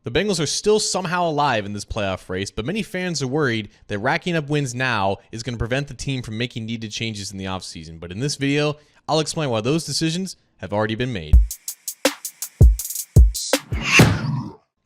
The Bengals are still somehow alive in this playoff race, but many fans are worried that racking up wins now is going to prevent the team from making needed changes in the offseason. But in this video, I'll explain why those decisions have already been made.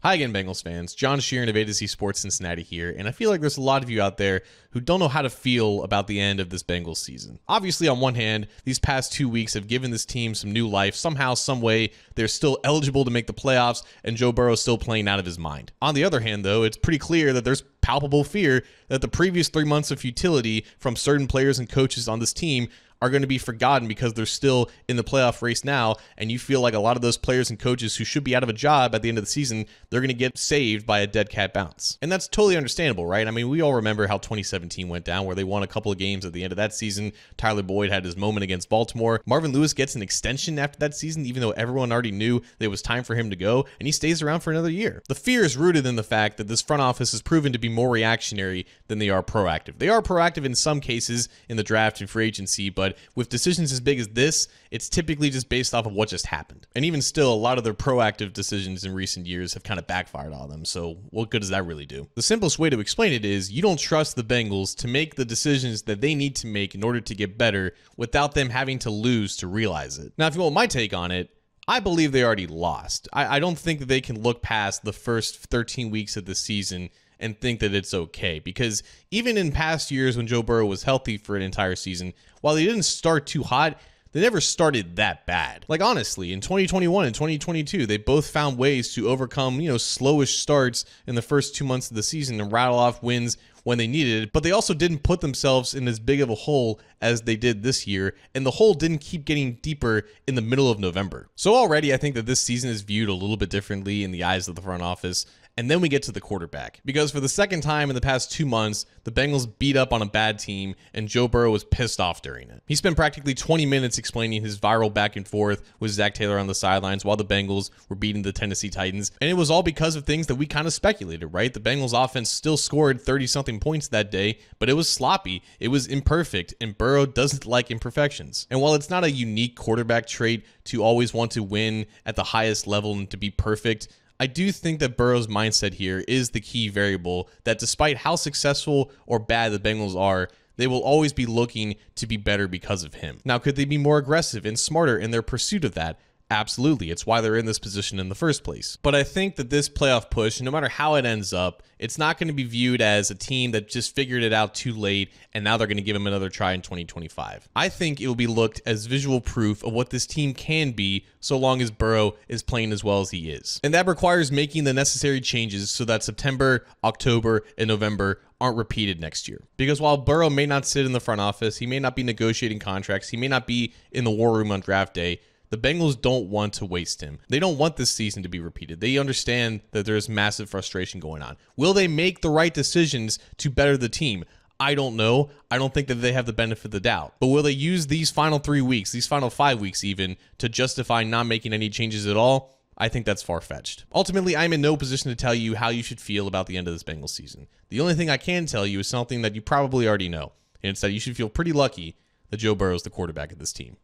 Hi again, Bengals fans. John Sheeran of thosw Sports Cincinnati here, and I feel like there's a lot of you out there who don't know how to feel about the end of this Bengals season. Obviously, on one hand, these past 2 weeks have given this team some new life. Somehow, some way, they're still eligible to make the playoffs, and Joe Burrow's still playing out of his mind. On the other hand, though, it's pretty clear that there's palpable fear that the previous 3 months of futility from certain players and coaches on this team are going to be forgotten because they're still in the playoff race now, and you feel like a lot of those players and coaches who should be out of a job at the end of the season, they're going to get saved by a dead cat bounce. And that's totally understandable, right? I mean, we all remember how 2017 went down, where they won a couple of games at the end of that season. Tyler Boyd had his moment against Baltimore. Marvin Lewis gets an extension after that season, even though everyone already knew that it was time for him to go, and he stays around for another year. The fear is rooted in the fact that this front office has proven to be more reactionary than they are proactive. They are proactive in some cases in the draft and free agency, but with decisions as big as this, it's typically just based off of what just happened. And even still, a lot of their proactive decisions in recent years have kind of backfired on them, so what good does that really do? The simplest way to explain it is you don't trust the Bengals to make the decisions that they need to make in order to get better without them having to lose to realize it. Now, if you want my take on it, I believe they already lost. I don't think that they can look past the first 13 weeks of the season and think that it's okay, because even in past years when Joe Burrow was healthy for an entire season, while they didn't start too hot, they never started that bad. Like, honestly, in 2021 and 2022, they both found ways to overcome, slowish starts in the first 2 months of the season and rattle off wins when they needed it, but they also didn't put themselves in as big of a hole as they did this year, and the hole didn't keep getting deeper in the middle of November. So already, I think that this season is viewed a little bit differently in the eyes of the front office. And then we get to the quarterback, because for the second time in the past 2 months, the Bengals beat up on a bad team, and Joe Burrow was pissed off during it. He spent practically 20 minutes explaining his viral back and forth with Zach Taylor on the sidelines while the Bengals were beating the Tennessee Titans. And it was all because of things that we kind of speculated, right? The Bengals offense still scored 30-something points that day, but it was sloppy, it was imperfect, and Burrow doesn't like imperfections. And while it's not a unique quarterback trait to always want to win at the highest level and to be perfect, I do think that Burrow's mindset here is the key variable, that despite how successful or bad the Bengals are, they will always be looking to be better because of him. Now, could they be more aggressive and smarter in their pursuit of that? Absolutely. It's why they're in this position in the first place. But I think that this playoff push, no matter how it ends up, it's not going to be viewed as a team that just figured it out too late and now they're going to give them another try in 2025. I think it will be looked as visual proof of what this team can be so long as Burrow is playing as well as he is. And that requires making the necessary changes so that September, October, and November aren't repeated next year. Because while Burrow may not sit in the front office, he may not be negotiating contracts, he may not be in the war room on draft day, the Bengals don't want to waste him. They don't want this season to be repeated. They understand that there's massive frustration going on. Will they make the right decisions to better the team? I don't know. I don't think that they have the benefit of the doubt. But will they use these final 3 weeks, these final 5 weeks even, to justify not making any changes at all? I think that's far-fetched. Ultimately, I'm in no position to tell you how you should feel about the end of this Bengals season. The only thing I can tell you is something that you probably already know, and it's that you should feel pretty lucky that Joe Burrow is the quarterback of this team.